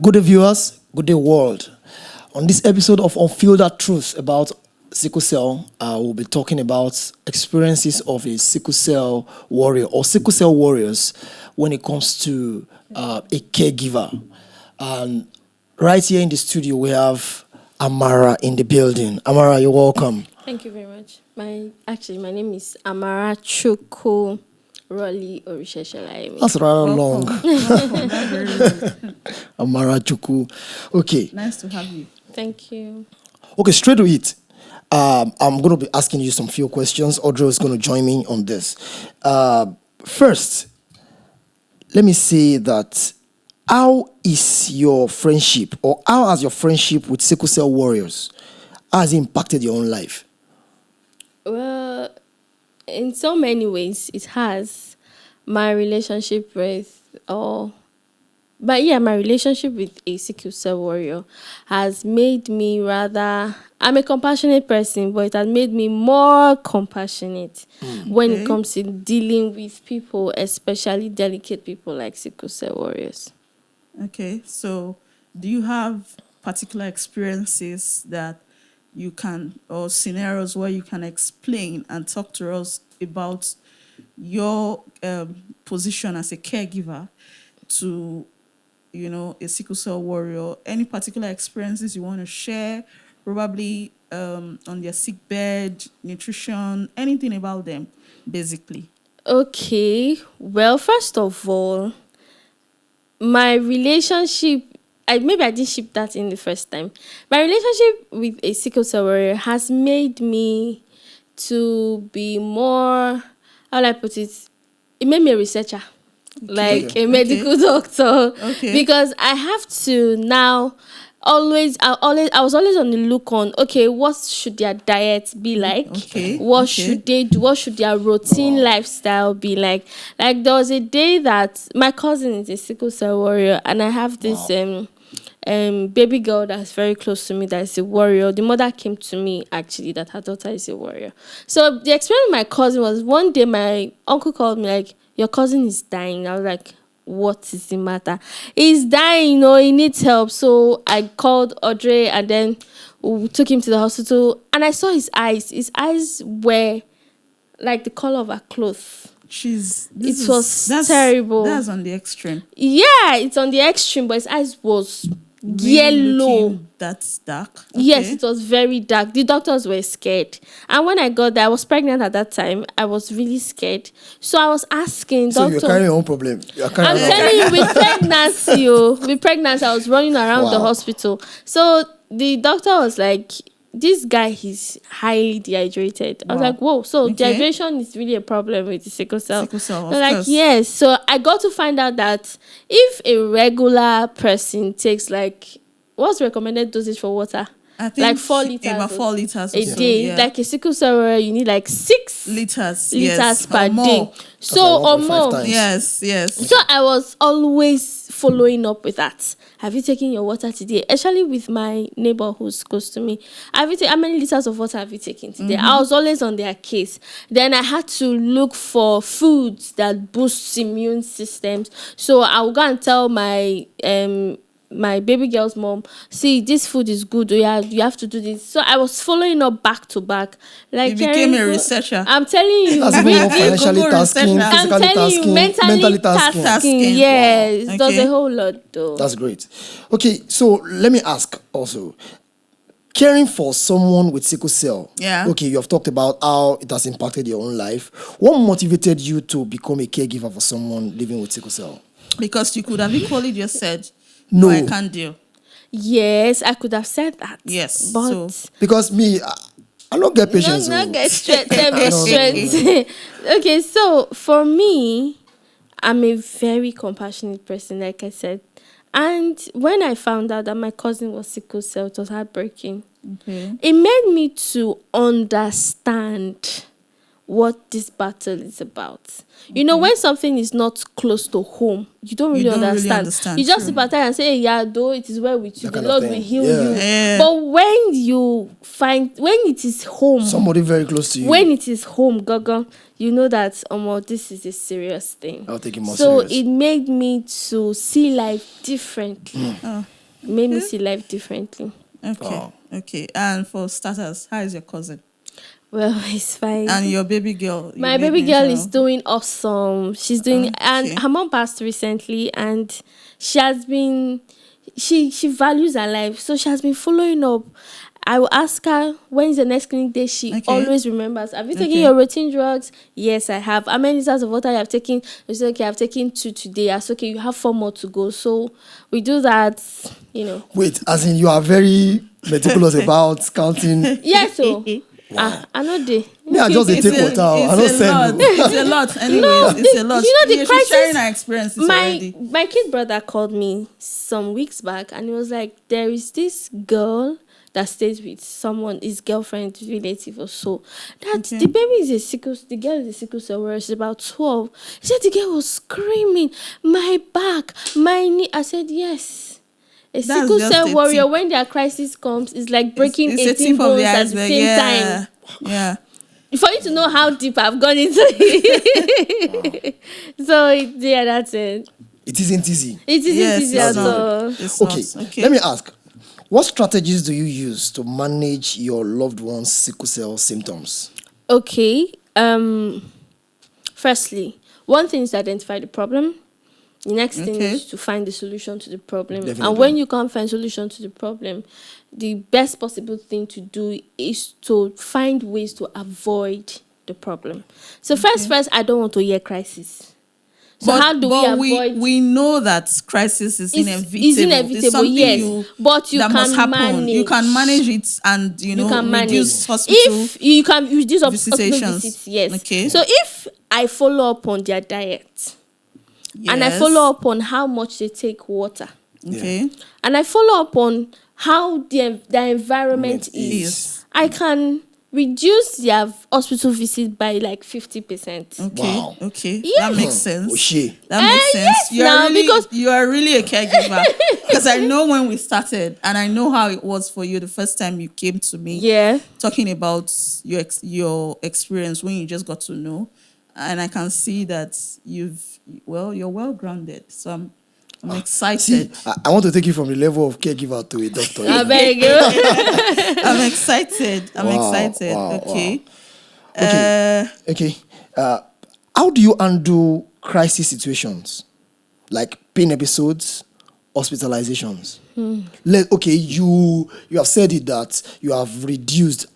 Good day, viewers. Good day, world. On this episode of Unfiltered Truth about sickle cell, we'll be talking about experiences of a sickle cell warrior or sickle cell warriors when it comes to a caregiver. And right here in the studio, we have Amara in the building. Amara, you're welcome. Thank you very much. My name is Amara Chukwu Rolly Orisheshalaimi. That's rather long. Welcome. That's very long. Amara Chukwu. Okay. Nice to have you. Thank you. Okay, straight to it. I'm going to be asking you some few questions. Audrey is going to join me on this. First, let me say that how is your friendship or how has your friendship with sickle cell warriors, how has it impacted your own life? Well, in so many ways, it has. My relationship with, my relationship with a sickle cell warrior has made me I'm a compassionate person, but it has made me more compassionate when it comes to dealing with people, especially delicate people like sickle cell warriors. Okay, so do you have particular experiences that you can, or scenarios where you can explain and talk to us about your position as a caregiver to, a sickle cell warrior? Any particular experiences you want to share, probably on their sick bed, nutrition, anything about them, basically? Okay, well, first of all, my relationship, maybe I didn't ship that in the first time. My relationship with a sickle cell warrior has made me to be more, how will I put it? It made me a researcher, like a medical doctor, because I have to now I was always on the look on, what should their diet be like? What should they do? What should their routine lifestyle be like? Like, there was a day that my cousin is a sickle cell warrior, and I have this baby girl that's very close to me that is a warrior. The mother came to me, actually, that her daughter is a warrior. So the experience with my cousin was, one day my uncle called me, like, your cousin is dying. I was like, what is the matter? He's dying, he needs help. So I called Audrey, and then we took him to the hospital, and I saw his eyes. His eyes were like the color of her clothes. It was terrible. That's on the extreme. Yeah, it's on the extreme, but his eyes was yellow. That's dark. Yes, it was very dark. The doctors were scared. And when I got there, I was pregnant at that time. I was really scared. So I was asking So doctor. you're carrying your own problem. I'm telling you, with pregnancy, I was running around the hospital. So the doctor was like, this guy is highly dehydrated. I was like, whoa, so dehydration is really a problem with the sickle cell. Like, yes. So I got to find out that if a regular person takes, like, what's the recommended dosage for water? I think like 4 liters. About 4 liters a day. Yeah. Like a sickle cell warrior, you need like 6 liters per day. So, or more. Yes. So I was always following up with that. Have you taken your water today? Especially with my neighbor who's close to me. How many liters of water have you taken today? I was always on their case. Then I had to look for foods that boost immune systems. So I would go and tell my baby girl's mom, see, this food is good. You have to do this. So I was following up back to back. Like, you became a researcher. I'm telling you, that's more financially tasking, I'm telling you, mentally tasking. Yes, it was a whole lot though. That's great. Okay, so let me ask also. Caring for someone with sickle cell. Yeah. Okay, you have talked about how it has impacted your own life. What motivated you to become a caregiver for someone living with sickle cell? Because you could have equally just said, no, I can't deal. Yes, I could have said that. Yes. But because me, I don't get patience. Not get straight. Okay, so for me, I'm a very compassionate person, like I said. And when I found out that my cousin was sickle cell, it was heartbreaking. It made me to understand what this battle is about. You know, when something is not close to home, you don't really understand. You just sympathize and say, hey, yeah, though it is well with you, the Lord will heal you. Yeah. But when it is home, somebody very close to you, when it is home, Gaga, you know that this is a serious thing. I'll take it more so serious. it made me to see life differently. Made me see life differently. Okay. And for starters, how is your cousin? Well, it's fine. And your baby girl? My baby girl is doing awesome. She's doing, and her mom passed recently, and she has been, she values her life, so she has been following up. I will ask her when's the next clinic day. She always remembers. Have you taken your routine drugs? Yes, I have. How many liters of water you have taken? She said, okay, I've taken 2 today. I said, okay, you have 4 more to go. So we do that, Wait, as in you are very meticulous about counting? Yes, so. Wow. I know the. Yeah, just take water. I don't send. It's a lot. Anyways, it's a lot. You know the crisis. She's sharing her experiences already. My kid brother called me some weeks back, and he was like, "There is this girl that stays with someone, his girlfriend, relative or so. That the baby is the girl is a sickle cell warrior. She's about 12. He said the girl was screaming, my back, my knee. I said yes." A sickle cell warrior, when their crisis comes, is like breaking 18 bones at the same time. Yeah. For you to know how deep I've gone into it. So, yeah, that's it. It isn't easy. It isn't easy at all. Okay, let me ask. What strategies do you use to manage your loved one's sickle cell symptoms? Okay. Firstly, one thing is to identify the problem. The next thing is to find the solution to the problem. Definitely. And when you can't find solution to the problem, the best possible thing to do is to find ways to avoid the problem. So first, I don't want to hear crisis. So how do we avoid? We know that crisis is inevitable. It's inevitable, yes. But you can manage. You can manage it, and you can reduce hospital. If you can reduce hospital visitations, visits, yes. Okay. So if I follow up on their diet. Yes. And I follow up on how much they take water. Okay. And I follow up on how their environment is. I can reduce their hospital visit by like 50%. Okay. Wow. Okay. Yes. That makes sense. That makes sense. Yes, because you are really a caregiver. Because I know when we started, and I know how it was for you the first time you came to me. Yeah. Talking about your experience when you just got to know. And I can see that you're well grounded. So I'm excited. See, I want to take you from the level of caregiver to a doctor. I beg you. I'm excited. Wow, okay. Wow. Okay. How do you undo crisis situations, like pain episodes, hospitalizations? You have said it that you have reduced,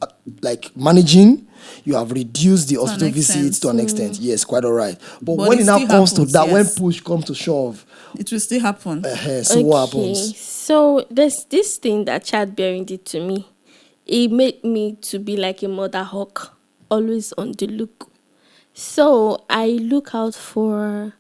managing. You have reduced the hospital visits to an extent. Yes, quite all right. But when it now comes to that, when push comes to shove, it will still happen. So what happens? So there's this thing that childbearing did to me. It made me to be like a mother hawk, always on the look. So I look out for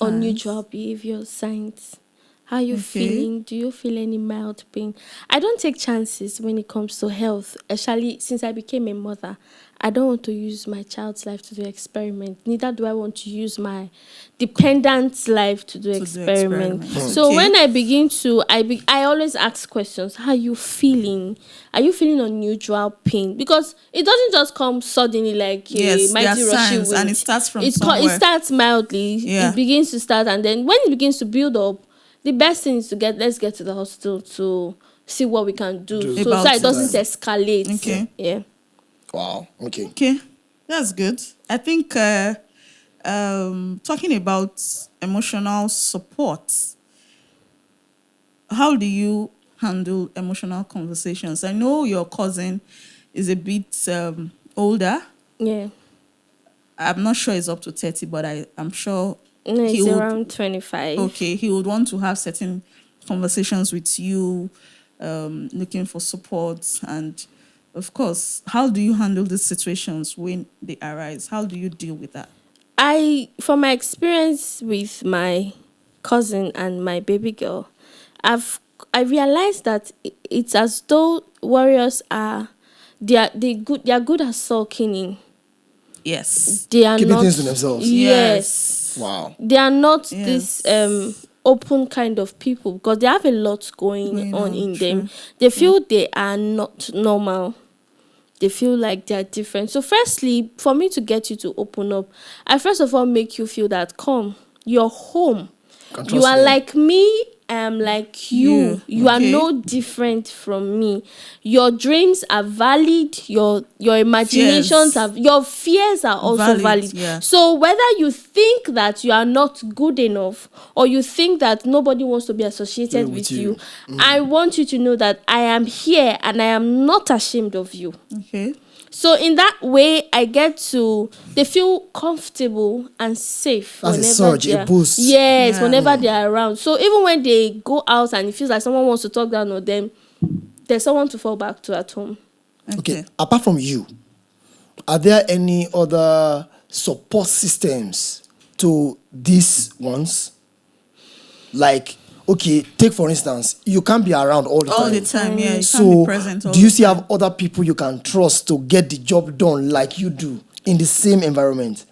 unusual behavior signs. How are you feeling? Do you feel any mild pain? I don't take chances when it comes to health, especially since I became a mother. I don't want to use my child's life to do experiment. Neither do I want to use my dependent's life to do experiment. So when I begin to, I always ask questions. How are you feeling? Are you feeling unusual pain? Because it doesn't just come suddenly like a mighty rushing wind. And it starts from somewhere. It starts mildly. Yeah. It begins to start, and then when it begins to build up, the best thing is let's get to the hospital to see what we can do. So it doesn't escalate. Okay. Yeah. Wow. Okay. Okay. That's good. I think talking about emotional support, how do you handle emotional conversations? I know your cousin is a bit older. Yeah. I'm not sure he's up to 30, but I'm sure no, he's around 25. Okay, he would want to have certain conversations with you, looking for support. And, of course, how do you handle these situations when they arise? How do you deal with that? From my experience with my cousin and my baby girl, I realized that it's as though warriors are good at sulking in. Yes. they are Keeping not things to themselves. Yes. Wow. They are not Yes. this open kind of people because they have a lot going on in them. They feel they are not normal. They feel like they are different. So firstly, for me to get you to open up, I first of all make you feel that come, you're home. Can You trust are them. like me, I am like you. You are Okay. no different from me. Your dreams are valid. Your imaginations Fears. your fears are also valid. Yeah. So whether you think that you are not good enough or you think that nobody wants to be associated with you, I want you to know that I am here and I am not ashamed of you. Okay. So in that way, they feel comfortable and safe That's a whenever surge, they a are. boost. Yes, Yeah. whenever they are around. So even when they go out and it feels like someone wants to talk down on them, there's someone to fall back to at home. Okay. Apart from you, are there any other support systems to these ones? Like, okay, take for instance, you can't be around all the time. All the time, yeah. You So, can't be present all do you the still time. have other people you can trust to get the job done like you do in the same environment?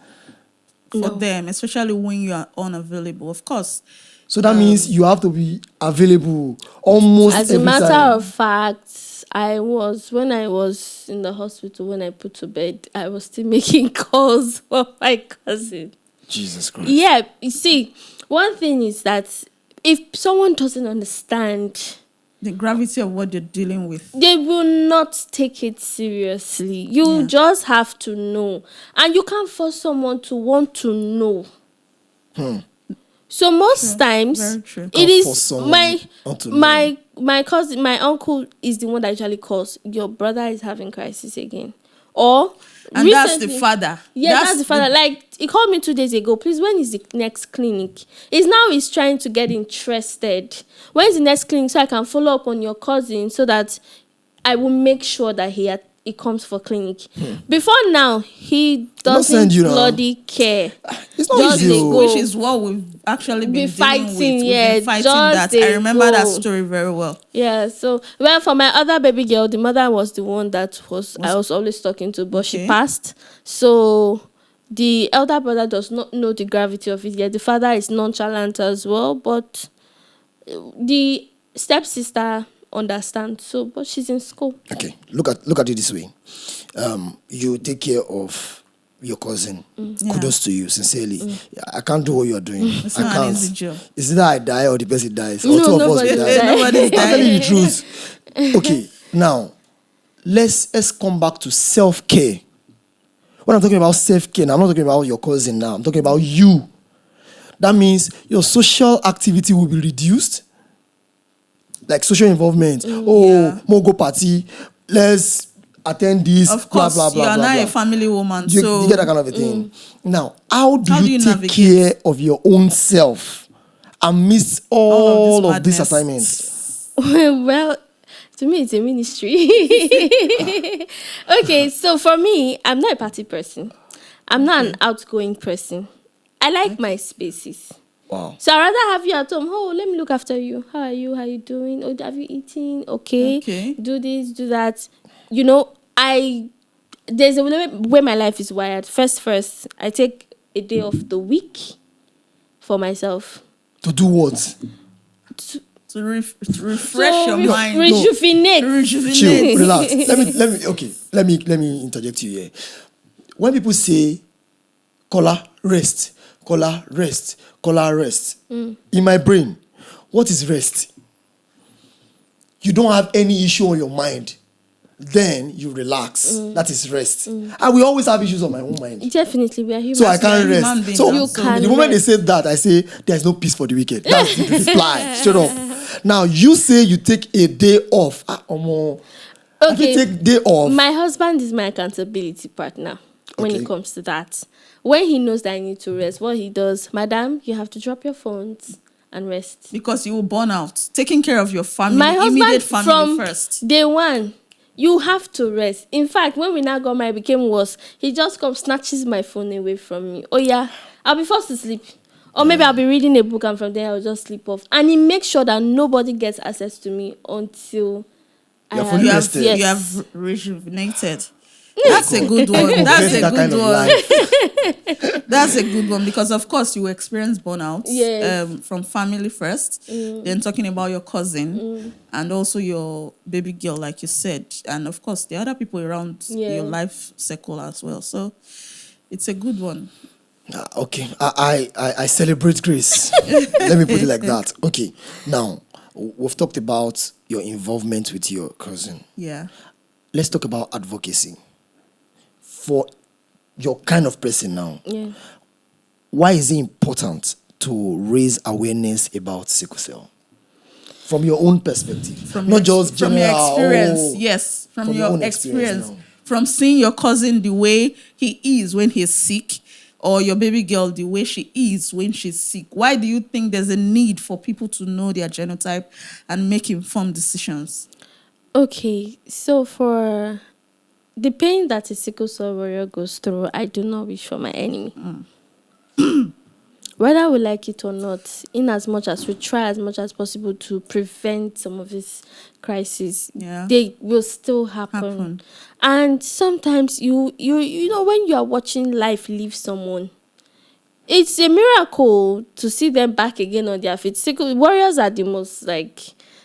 For No. them, especially when you are unavailable, of course. So that means you have to be available almost As a every matter time. of fact, when I was in the hospital, when I put to bed, I was still making calls for my cousin. Jesus Christ. Yeah, you see, one thing is that if someone doesn't understand, The gravity of what they're dealing with. they will not take it seriously. You Yeah. just have to know. And you can't force someone to want to know. So most times, Very true. it Can't force is someone not to my cousin, my uncle is the one that usually calls, your brother is having crisis again. Or And that's the recently- father. Yeah, that's the father. Like, he called me 2 days ago. Please, when is the next clinic? He's trying to get interested. When is the next clinic so I can follow up on your cousin so that I will make sure that he comes for clinic. Before now, he not doesn't send you now. bloody care. It's not Just easy. they oh. go. Which is what we've actually been Be dealing fighting, with. We've yeah, been fighting just that. I they remember that go. story very well. Yeah, so well, for my other baby girl, the mother was the one that I was always talking to, but she Okay. passed. So the elder brother does not know the gravity of it yet. The father is nonchalant as well, but the stepsister understands. So, but she's in school. Okay, look at it this way. You take care of your cousin. Kudos to you, sincerely. I can't do what you are doing. It's I not can't. an easy job. It's either I die or the person dies, or No, two of us nobody will will die. die. Nobody's I'm telling dying. you the truth. Okay, now let's come back to self-care. When I'm talking about self-care, now, I'm not talking about your cousin now. I'm talking about you. That means your social activity will be reduced. Like social involvement. Yeah. More go party. Let's attend this. Of course, blah, blah, blah, you are blah, not blah. a family woman, You, so you get that kind of a thing. Now, how do How do you you take navigate? care of your own self amidst all of these madness. assignments? Well, to me, it's a ministry. Okay, so for me, I'm not a party person. I'm not an outgoing person. I like my spaces. Wow. So I'd rather have you at home. Oh, let me look after you. How are you? How you doing? Oh, have you eaten? Okay. Do this, do that. You know, there's a way my life is wired. First, I take a day off the week for myself. To do what? to refresh your mind. Rejuvenate. Chill, relax. Let me interject you here. When people say color rest, in my brain, what is rest? You don't have any issue on your mind. Then you relax. That is rest. And we always have issues on my own mind. Definitely, we are humans. So I can't We are human rest. beings So You can the moment rest. they say that, I say there's no peace for the wicked. That's the reply. Straight up. Now you say you take a day off. Okay. Take day off. My husband is my accountability partner when Okay. it comes to that. When he knows that I need to rest, what he does, madam, you have to drop your phones and rest. Because you will burn out. Taking care of your family, My immediate husband, family from first. day one, you have to rest. In fact, when we now got married, it became worse. He just comes, snatches my phone away from me. Oh yeah, I'll be forced to sleep. Or maybe I'll be reading a book and from there I'll just sleep off. And he makes sure that nobody gets access to me until You're fully rested. You have rejuvenated. That's a good one. That's a That good kind of one. life. That's a good one because, of course, you experience burnout Yes. from family first, then talking about your cousin and also your baby girl, like you said, and of course, the other people around your life circle as well. So it's a good one. Okay, I celebrate grace. Let me put it like that. Okay, now we've talked about your involvement with your cousin. Yeah. Let's talk about advocacy. For your kind of person now, why is it important to raise awareness about sickle cell? From your own perspective, not just from general. your experience. Oh, Yes, from your your own experience. now. From seeing your cousin the way he is when he's sick, or your baby girl the way she is when she's sick. Why do you think there's a need for people to know their genotype and make informed decisions? Okay, so for the pain that a sickle cell warrior goes through, I do not wish for my enemy. Whether we like it or not, in as much as we try as much as possible to prevent some of these crises, they will still happen. And sometimes you know, when you are watching life leave someone, it's a miracle to see them back again on their feet. Sickle warriors are the most, like,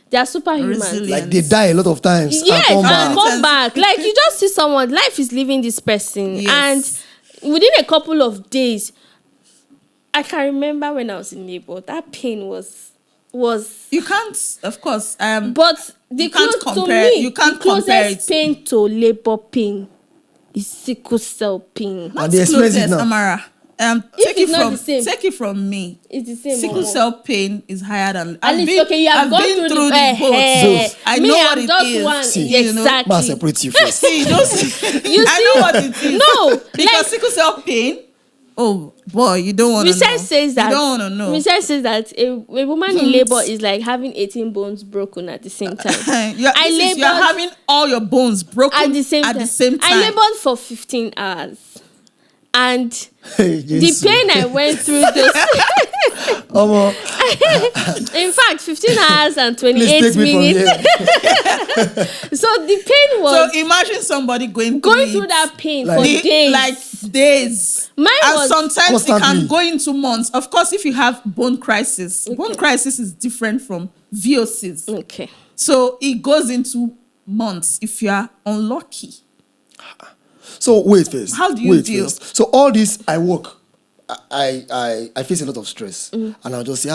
they are superhumans. Resilient. Like they die a lot of times. Yes, and and come come back. Like, you just see someone, life is leaving this person. Yes. And within a couple of days, I can remember when I was in labor, that pain was You can't, of course. but the you can't to compare. me, You can't the closest compare it. pain to labor pain is sickle cell pain. And they express it Closest, now. Amara. If it's not the same, Take it from me. it's the same. Sickle cell pain is higher than. At least, okay, you have gone through the both. I me, know I'm what it just is. one. See, Exactly. Man, separate you first. See, don't You I see? know what it is. No, because like, sickle cell pain. Oh boy, you don't want to know. research says that. You don't want to know. Research says that a woman in labor is like having 18 bones broken at the same time. You're having all your bones broken at the same time. I labored for 15 hours. And the pain I went through those in fact 15 hours and 28 minutes. So the pain was, so imagine somebody going through that pain for days. Like days. Mine and was sometimes constantly. it can go into months. Of course, if you have bone crisis, bone crisis is different from VOCs. Okay. So it goes into months if you are unlucky. So wait first. How do you deal? First. So all this, I work. I face a lot of stress, and I'll just say,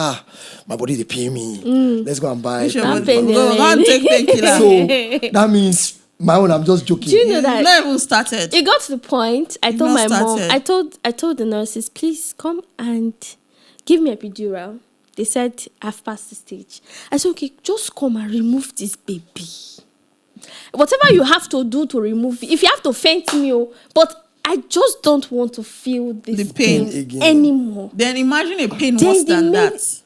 my body they pay me. Let's go and buy. Go That pain and take painkiller. So that means my own. I'm just joking. Do you know that? Not even started. It got to the point. I told not my mom. started. I told the nurses, please come and give me epidural. They said I've passed the stage. I said, okay, just come and remove this baby. Whatever you have to do to remove it. If you have to faint me, but I just don't want to feel this The pain again anymore. Then imagine a pain Then worse they than made- that.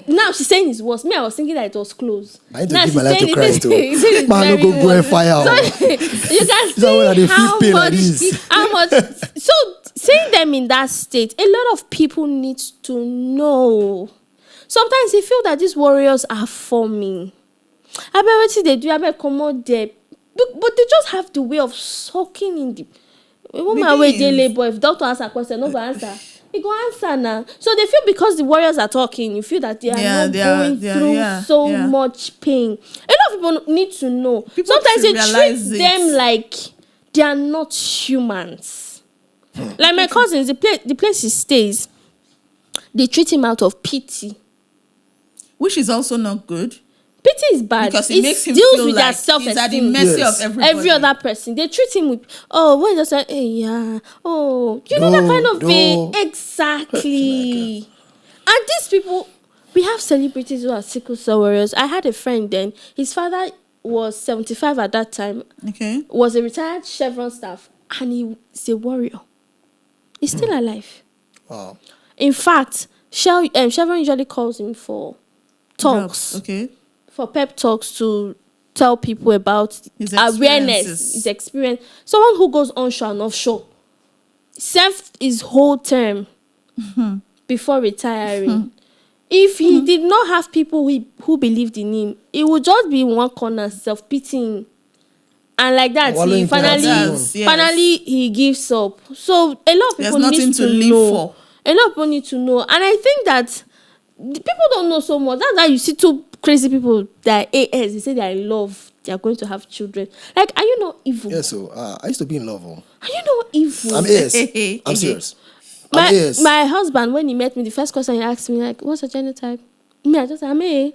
Now she's saying it's worse. Me, I was thinking that it was close. I need to Now give my she's life to saying Christ too. it's Man, no very go and worse. fire. So, you can when I dey see feel how pain like much, this. how much. So seeing them in that state, a lot of people need to know. Sometimes they feel that these warriors are forming. I bet what they do. I bet come out there, but they just have the way of sucking in the. Woman wey dey labor, if doctor ask a question, no go answer. He go answer now. So they feel because the warriors are talking, you feel that they are not going through so much pain. A lot of people need to know. Sometimes they treat them like they are not humans. Like my cousins, the place he stays, they treat him out of pity. Which is also not good. Pity is bad. Because it makes him deals feel with like their self-esteem. he's at the mercy of everybody. Every other person. They treat him with, when they say, hey, yeah, you know that kind of thing. Exactly. And these people, we have celebrities who are sickle cell warriors. I had a friend then. His father was 75 at that time. Okay. Was a retired Chevron staff. And he's a warrior. He's still alive. Wow. In fact, Chevron usually calls him for talks. Okay. For pep talks to tell people about His awareness, his experience. Someone who goes onshore and offshore, served his whole term before retiring. If he did not have people who believed in him, he would just be in one corner self-pitying. And like that, Wallowing he in poverty. Yes. finally he gives up. So a lot of There's people nothing need to to live know. for. A lot of people need to know, and I think that the people don't know so much. That's why you see two crazy people that are AS. They say they are in love. They are going to have children. Like, are you not evil? Yeah, so I used to be in love. Oh. Are you not evil? I'm AS. I'm serious. I'm AS. My husband, when he met me, the first question he asked me, like, what's your genotype? Me, I just said, I'm A.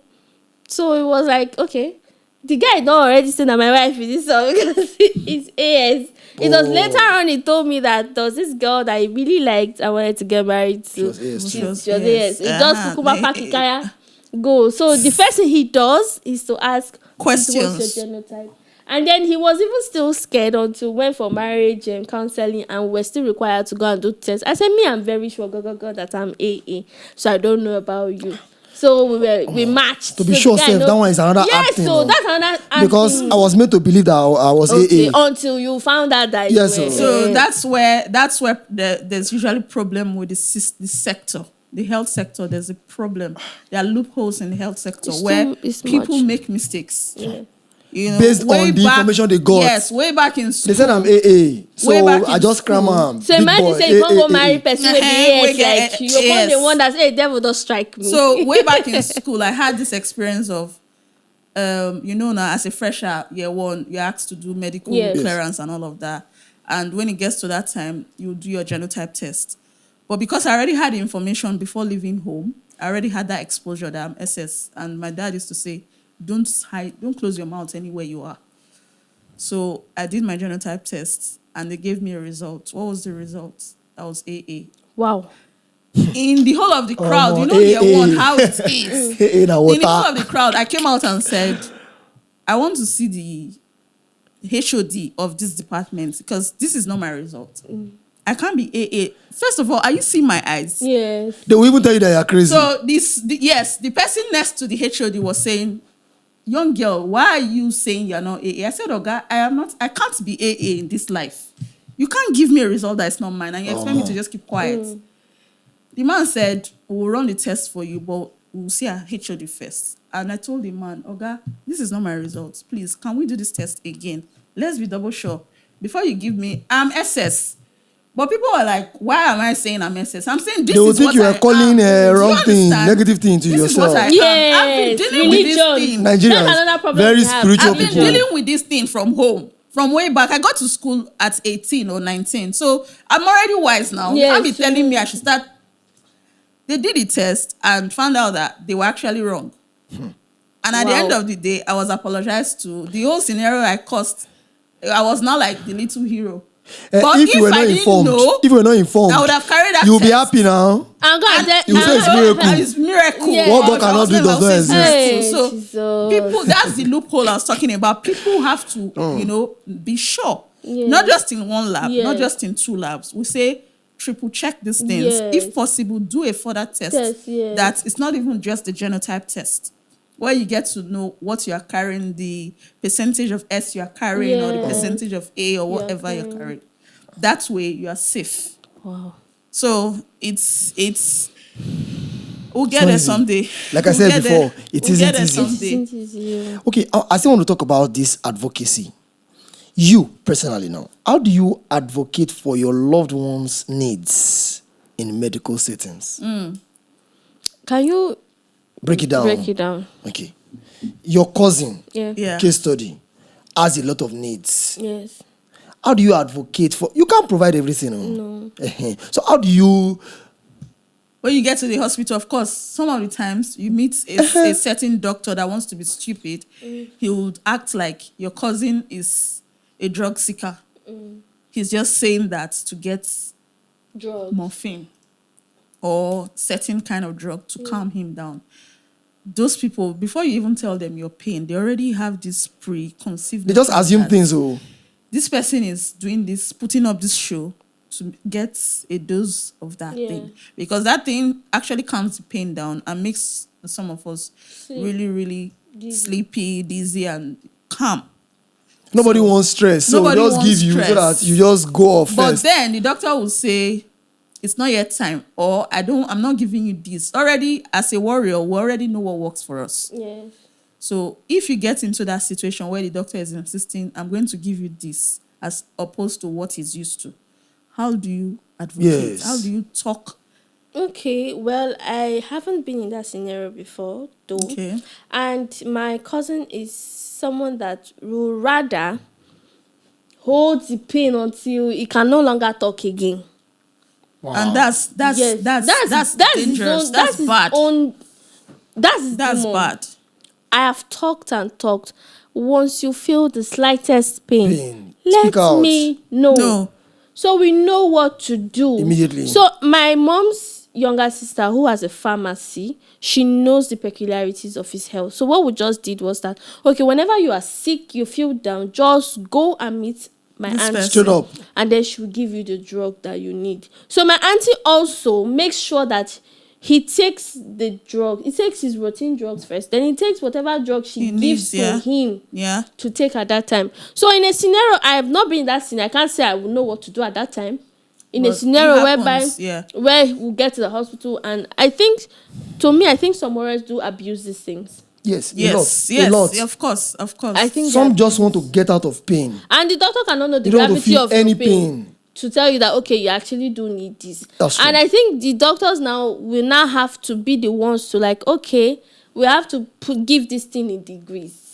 So it was like, okay. The guy don't already say that my wife is this one because it's AS. It was later on he told me that there was this girl that he really liked and wanted to get married to. She was AS She too. was AS. It just kukuma pakikaya go. So the first thing he does is to ask Questions. what's your genotype. And then he was even still scared until went for marriage and counseling and we're still required to go and do tests. I said, me, I'm very sure that I'm AA. So I don't know about you. So we matched. To be So sure, the guy Seth, that one is another yes, acting. so that's another acting. Because I was made to believe that I was okay, AA. until you found out that Yes, you were, So that's where there's usually problem with the sector, the health sector. There's a problem. There are loopholes in the health sector where it's people much. make mistakes. Yeah. You know, Based way on the information they got. Yes, way back in school. They said I'm AA. Way So back I in just cram school. am. So Big imagine boy, say you can't go AA. marry person with Uh-huh, the get- like you're yes. the one that say, hey, devil don't strike me. So way back in school, I had this experience of, now as a fresher, year one, you're asked to do medical Yes. clearance and all of that. And when it gets to that time, you do your genotype test. But because I already had the information before leaving home, I already had that exposure that I'm SS. And my dad used to say, don't close your mouth anywhere you are. So I did my genotype test and they gave me a result. What was the result? I was AA. Wow. In the whole of the crowd, Oh, you know, year one, how it is. AA na In the whole water. of the crowd, I came out and said, I want to see the HOD of this department because this is not my result. I can't be AA. First of all, are you seeing my eyes? Yes. They will even tell you that you're crazy. So the person next to the HOD was saying, young girl, why are you saying you're not AA? I said, Oga, I can't be AA in this life. You can't give me a result that is not mine and you expect me to just keep quiet. The man said, we'll run the test for you, but we'll see our HOD first. And I told the man, Oga, this is not my results. Please, can we do this test again? Let's be double sure. Before you give me, I'm SS. But people are like, why am I saying I'm SS? I'm saying this They will is think what you I are calling am. a Do you wrong thing, understand? negative thing to This is yourself. what I am. I've been dealing with this thing. That's another Nigerians, problem very we have. spiritual I've been people. dealing with this thing from home, from way back. I got to school at 18 or 19. So I'm already wise now. You Yes, can't be telling me I should start. They did the test and found out that they were actually wrong. And at the end of the day, I was apologized to. The whole scenario I caused, I was not like the little hero. But If you were not informed, I would have carried that you'll be test. happy now. I'm going You say it's miracle. It's miracle. Yeah. What God cannot do does not exist. Hey, So Jesus. people, that's the loophole I was talking about. People have to, be sure. Yeah. Not just in one lab, Yeah. not just in two labs. We say triple check these things. Yes. If possible, do a further test. Yes. That it's not even just the genotype test, where you get to know what you are carrying, the percentage of S you are carrying, or the Yes. percentage of A or whatever you're carrying. That way you are safe. Wow. So it's we'll get there someday. Like I We'll said get before, there. it We'll isn't get there easy. someday. Okay, I still want to talk about this advocacy. You, personally now, how do you advocate for your loved ones' needs in medical settings? Can you Break it down. break it down? Okay. Your cousin, Yeah. case study, has a lot of needs. Yes. How do you advocate for... You can't provide everything. No. So how do you... When you get to the hospital, of course, some of the times you meet a certain doctor that wants to be stupid. He would act like your cousin is a drug seeker. He's just saying that to get Drugs. morphine or certain kind of drug to calm him down. Those people, before you even tell them your pain, they already have this preconceived. They just notion assume that things. Oh. this person is doing this, putting up this show to get a dose of that thing. Because that thing actually calms the pain down and makes some of us really, really sleepy, dizzy, and calm. Nobody wants stress. So Nobody just wants give you so stress. that you just go off But first. then the doctor will say, it's not yet time, or I'm not giving you this. Already, as a warrior, we already know what works for us. Yes. So if you get into that situation where the doctor is insisting, I'm going to give you this, as opposed to what he's used to, how do you advocate? Yes. How do you talk? Okay, well, I haven't been in that scenario before, though. Okay. And my cousin is someone that will rather hold the pain until he can no longer talk again. Wow. And that's Yes, dangerous. his own, That's his bad. own, that's his That's demon. bad. I have talked and talked. Once you feel the slightest pain. Speak out. Let me know. No. So we know what to do. Immediately. So my mom's younger sister, who has a pharmacy, she knows the peculiarities of his health. So what we just did was that, okay, whenever you are sick, you feel down, just go and meet my This auntie. person. Straight up. And then she will give you the drug that you need. So my auntie also makes sure that he takes the drug. He takes his routine drugs first. Then he takes whatever drug she He gives needs, to yeah. him Yeah. to take at that time. So in a scenario, I have not been in that scenario. I can't say I will know what to do at that time. In But a scenario it whereby happens, yeah. where we get to the hospital, and I think, to me, I think some warriors do abuse these things. Yes. Yes. A lot. Of course. Of course. I think Some that- just want to get out of pain. and the doctor cannot know the You don't want to gravity feel of any your pain. to tell you that, okay, you actually do need this. That's true. And I think the doctors now will now have to be the ones to, like, okay, we have to give this thing in degrees.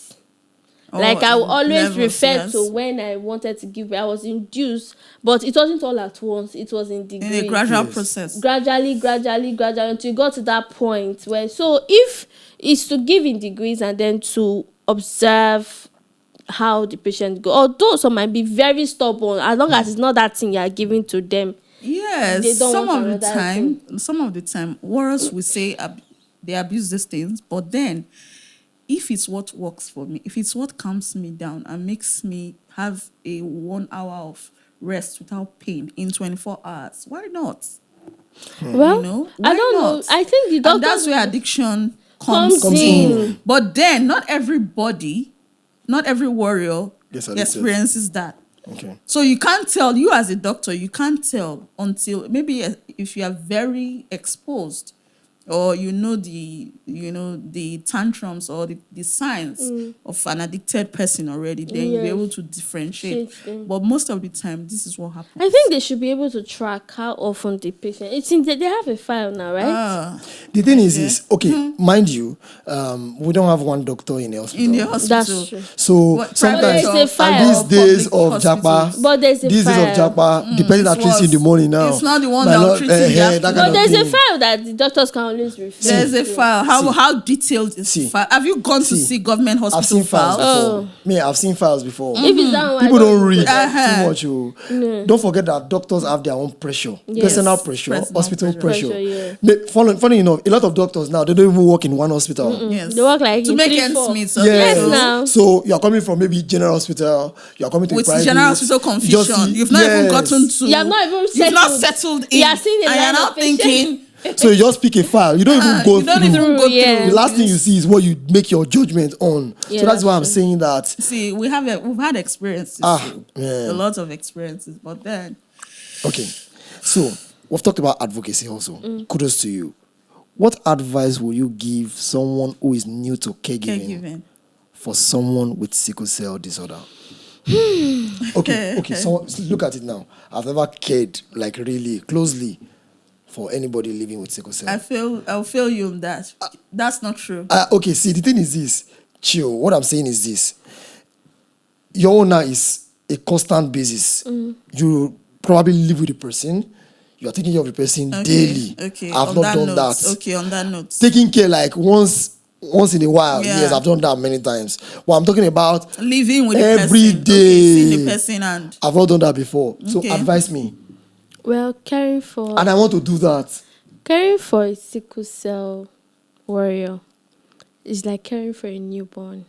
Like, I will always levels, refer yes. to when I wanted to give, I was induced, but it wasn't all at once. It was in degrees. in a gradual Yes. process. Gradually, until you got to that point where, so if it's to give in degrees and then to observe how the patient go, although some might be very stubborn, as long as it's not that thing you are giving to them. They Yes, don't some want of the another time, warriors will say they abuse these things, but then if it's what works for me, if it's what calms me down and makes me have a 1 hour of rest without pain in 24 hours, why not? Well, You know, I why don't know. not? I think the And doctor that's where addiction comes comes in. in. But then, not every warrior Gets addicted. experiences that. Okay. So you can't tell, you as a doctor, you can't tell until maybe if you are very exposed, or you know the tantrums or the signs of an addicted person already, then you'll be Yes. able to differentiate. Shit, them. But most of the time, this is what happens. I think they should be able to track how often the patient. It seems that they have a file now, right? The thing is, Okay. mind you, we don't have one doctor in the hospital. In the hospital. That's true. So What, sometimes, private But there's a file. and these or days public of Japa, hospitals? But there's a these days of file. Japa, the person that treats you in the morning now. It's not the one might that will not, treat you in the afternoon. that But kind of there's a thing. file that the doctors can always refer. There's a to. file. How detailed is See. the file? Have you gone to See. see government hospital I've seen files files? before. Me, I've seen files before. If it's that one, People I don't read Uh-huh. too much. Don't forget that doctors have their own pressure, Yes. personal pressure, Personal hospital pressure. pressure. Pressure, yeah. Funny enough, a lot of doctors now, they don't even work in one hospital. Yes. They work like to in make 3, ends 4. meet. So Yes, so now. So you're coming from maybe general hospital, you're coming to with private. general hospital confusion, Just- you've not even yes. gotten to. You have not even You've not settled. settled in. You are seeing a and line you're now of patients. thinking. So you just pick a file. You don't even go You don't through. even go Yeah. through. The last thing you see is what you make your judgment on. Yeah, So that's why I'm that's saying that. See, we've had experiences. Man. A lot of experiences, but then Okay. So we've talked about advocacy also. Kudos to you. What advice will you give someone who is new to caregiving. for someone with sickle cell disorder? Okay. So look at it now. I've never cared like really closely for anybody living with sickle cell. I'll feel you on that. That's not true. Okay, see, the thing is this. Chill. What I'm saying is this. Your own now is a constant basis. You probably live with the person. You are taking care of the person daily. Okay. I've on not that done note, that. Okay, on that note. Taking care like once in a while. Yeah. Yes, I've done that many times. What I'm talking about, Living with the every person. day. Okay, seeing the person and I've not done that before. So Okay. advise me. Well, caring for And I want to do that. a sickle cell warrior is like caring for a newborn.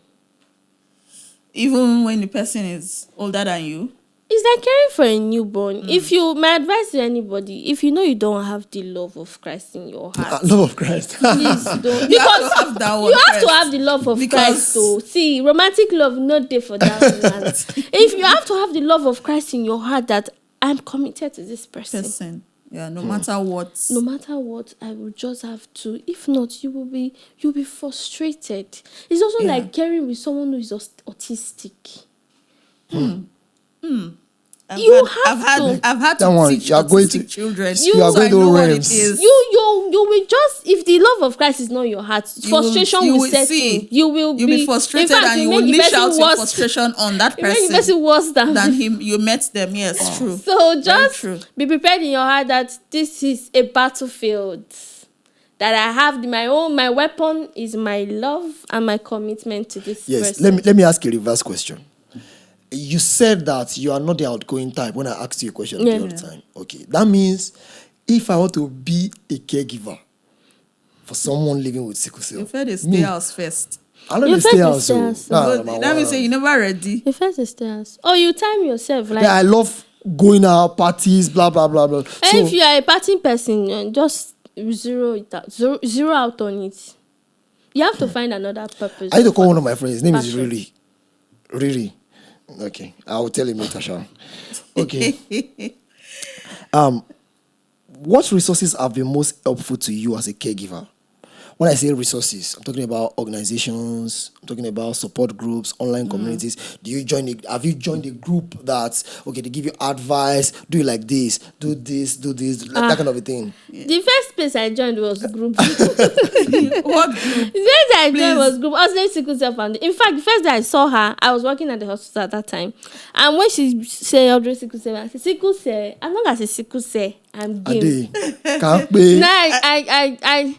even when the person is older than you. It's like caring for a newborn. If you, my advice to anybody, if you know you don't have the love of Christ in your heart, Love of Christ. please don't. You have Because to have that one you have to first. have the love of Because- Christ. So see, romantic love not there for that one. If you have to have the love of Christ in your heart, that I'm committed to this person. Yeah, no matter what. No matter what, I will just have to. If not, you'll be frustrated. It's also Yeah. like caring with someone who is autistic. I've You had, have to. I've had That to one, teach you are going autistic to- children. you are so I going to know what it realms. is. You will just, if the love of Christ is not in your heart, frustration you will set see, in. You will you'll be frustrated, in fact, and you make will the leash person out your worse. frustration on that You make the person person worse than him. You met them. Yes, true. So Very just true. be prepared in your heart that this is a battlefield. That I have my weapon is my love and my commitment to this Yes, person. let me ask you a reverse question. You said that you are not the outgoing type when I asked you a question the other time. Okay, that means if I want to be a caregiver for someone living with sickle cell, You fed a stay house first. I know You they first stay dey house. stay So house. That means say you never ready. The first is stairs. Oh, you time yourself like. Yeah, I love going out parties, blah blah blah blah. And So if you are a party person, just zero out on it. You have to find another purpose. I need to call one of my friends. His name is Passion. Riri. Okay, I will tell him later, Sean. Okay. What resources have been most helpful to you as a caregiver? When I say resources, I'm talking about organizations, I'm talking about support groups, online communities. Have you joined a group that, okay, they give you advice, do it like this, do this, that kind of a thing? The first place I joined was group. What group? The first I Please. joined was group. Audrey Sickle Cell Foundation. In fact, the first day I saw her, I was working at the hospital at that time. And when she said Audrey Sickle Cell, I said, Sickle Cell, as long as it's Sickle Cell, I'm game. Ade, can't pay. Now,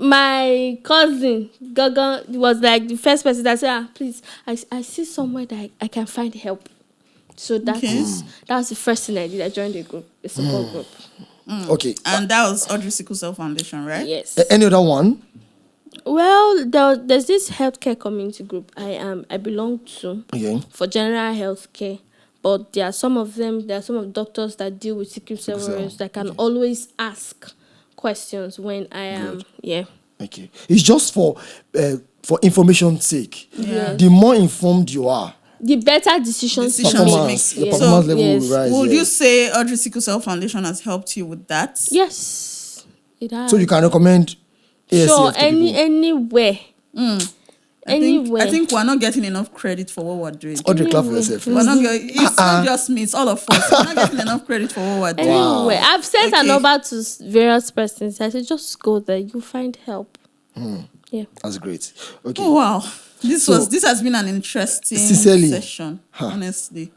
my cousin Gaga was like the first person that said, please, I see somewhere that I can find help. So that's the first thing I did. I joined a support group. Okay. And that was Audrey Sickle Cell Foundation, right? Yes. Any other one? Well, there's this healthcare community group I belong to Okay. for general healthcare. But there are some of doctors that deal with sickle cell warriors that can always ask questions when I am Okay. It's just for information's sake. Yeah. The more informed you are, the better decisions you performance, make. your performance level yes. will rise. Would yes. you say Audrey Sickle Cell Foundation has helped you with that? Yes, it has. So you can recommend ASCF sure, to people? anywhere. Anywhere. I think we're not getting enough credit for what we're doing. Audrey, clap for yourself. We're not it's not just me, it's all of us. We're not getting enough credit for what we're doing. Anywhere. I've sent Okay. a number to various persons. I said, just go there. You'll find help. Yeah. That's great. Okay. Oh wow. This has been an interesting Sincerely. session, honestly.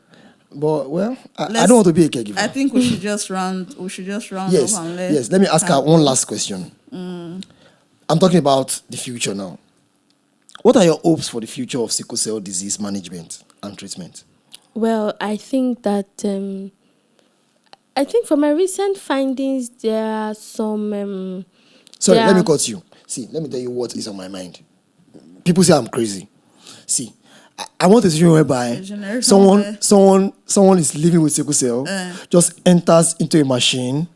But well, I don't want to be a caregiver. I think we should just round Yes. off and Yes. Let me ask her one last question. I'm talking about the future now. What are your hopes for the future of sickle cell disease management and treatment? Well, I think that from my recent findings, there are some. Sorry, Yeah. let me cut you. See, let me tell you what is on my mind. People say I'm crazy. See, I want a situation whereby generation someone is living with sickle cell, just enters into a machine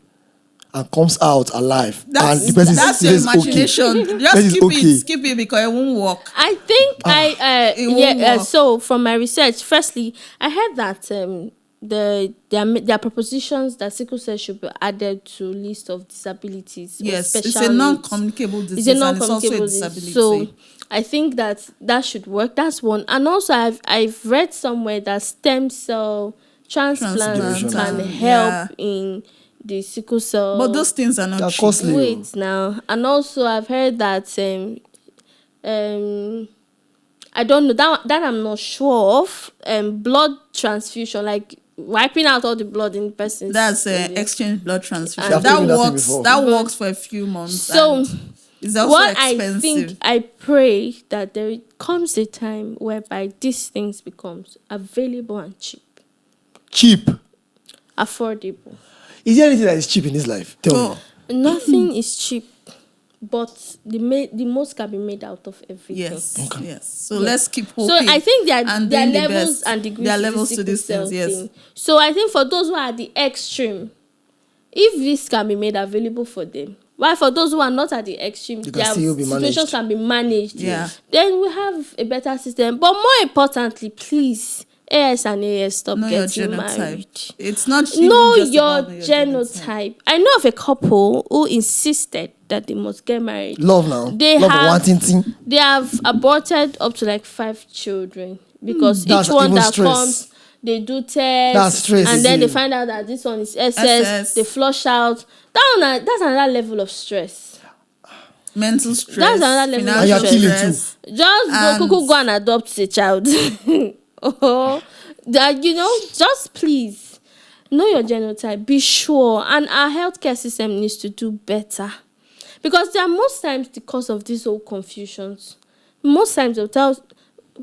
and comes out alive. And the person That's your says, imagination. Okay. Just Okay. skip it because it won't work. I think it won't work. so from my research, firstly, I heard that there are propositions that sickle cell should be added to list of disabilities. Yes, or it's special a needs. non-communicable disease. It's a And it's also non-communicable a disease. disability. So I think that should work. That's one. And also I've read somewhere that stem cell transplants Transplant, can yeah. help in the sickle cell. But those things are not They're cheap. costly. Wait now. And also I've heard that I don't know that I'm not sure of blood transfusion, like wiping out all the blood in the person. That's exchange blood transfusion. I've told you that thing works. before. That works for a few months. So and it's also what expensive. I think, I pray that there comes a time whereby these things becomes available and cheap, cheap. affordable. Is there anything that is cheap in this life? Tell me. Nothing is cheap, but the most can be made out of everything. Yes, yes. So let's keep hoping. So I think there are doing the levels best. and degrees. There are to levels the to these sickle things. cell Yes. thing. So I think for those who are at the extreme, if this can be made available for them, while for those who are not at the extreme, They can their still be situations managed. can be managed. Yeah. Then we have a better system. But more importantly, please AS and AS stop Know your getting genotype. married. It's not even Know just your about genotype. I know of a couple who insisted that they must get married. Love now. They Love have wanting thing. they have aborted up to like 5 children because That's each one even that stress. comes, they do That's tests, stress. and then they find out that this one is SS. SS. They flush out. That's another level of stress. mental stress. That's another level of And you're stress. killing too. Just go and adopt a child. Oh, that just please know your genotype. Be sure, and our healthcare system needs to do better, because there are most times the cause of these whole confusions. Most times they'll tell.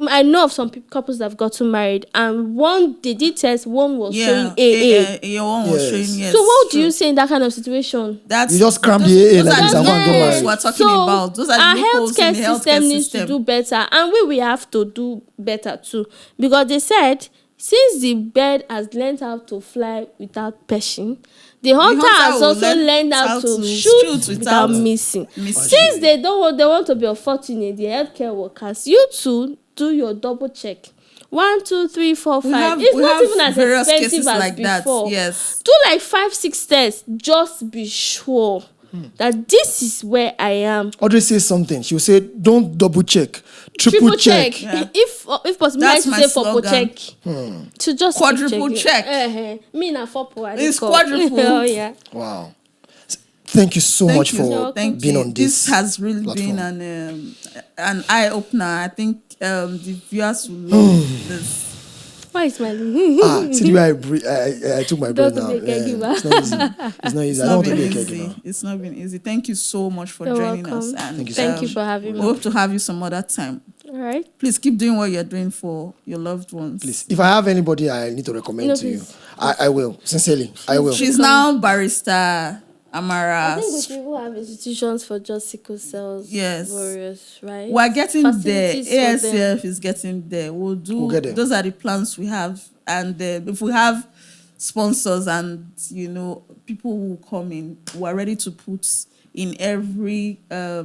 I know of some couples that have gotten married, and one they did test, one was showing AA. Your one was Yes. showing yes. So what do true. you say in that kind of situation? That's You just cram the AA those like are this the and go and get loopholes married. we're talking So about. Those are our the loopholes in healthcare the healthcare system needs to do better, and we have to do better too, because they said since the bird has learned how to fly without perching, the hunter has will also learn learned how how to to shoot shoot without without missing. missing. Since they want to be unfortunate, the healthcare workers, you too do your double check. 1, 2, 3, 4, 5. It's not even as various expensive cases as like before. that. Yes. Do like 5, 6 tests. Just be sure that this is where I am. Audrey says something. She'll say, don't double check, triple check. Yeah. If possible, That's I my say for slogan. check. To just keep Quadruple checking. check. Me na for po. It's quadruple. Oh yeah. Wow. Thank you so much for Thank being you. on this. This has really platform. been an eye opener. I think the viewers will love this. Why is smiling? See the way I took my breath Don't now. be a caregiver. It's not easy. It's not easy. I don't want to be a caregiver. It's not been easy. Thank you so much for You're joining welcome. us. And Thank you Thank you for having we me. hope to have you some other time. All right. Please keep doing what you're doing for your loved ones. Please, if I have anybody I need to recommend No, to you, please. I will. Sincerely, I will. She's now Barrister Amara. I think we should even have institutions for just sickle cells Yes. warriors, right? We're getting there. Facilities for them. ASF is getting there. We'll get there. those are the plans we have. And if we have sponsors and, people who will come in, we're ready to put in every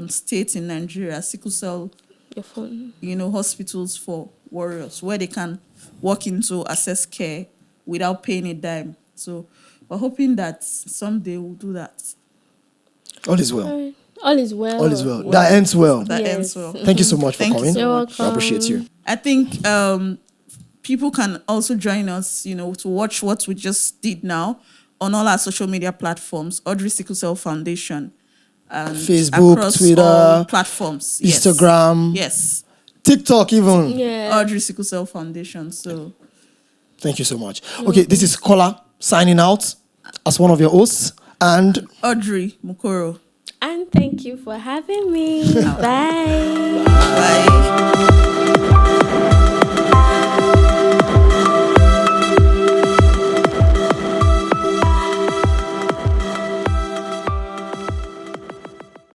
state in Nigeria, sickle cell, Your phone. hospitals for warriors where they can walk into access care without paying a dime. So we're hoping that someday we'll do that. All is well. All right. All is well. All is well. That ends well. That Yes. ends well. Thank you so much for Thank you coming. so You're much. welcome. I appreciate you. I think people can also join us, to watch what we just did now on all our social media platforms, Audrey Sickle Cell Foundation. And Facebook, across Twitter, all platforms. Yes. Instagram, Yes. TikTok even. Yeah. Audrey Sickle Cell Foundation. So Thank you so much. Okay, this is Kola signing out as one of your hosts. And Audrey Mukoro. And thank you for having me. Bye. Bye.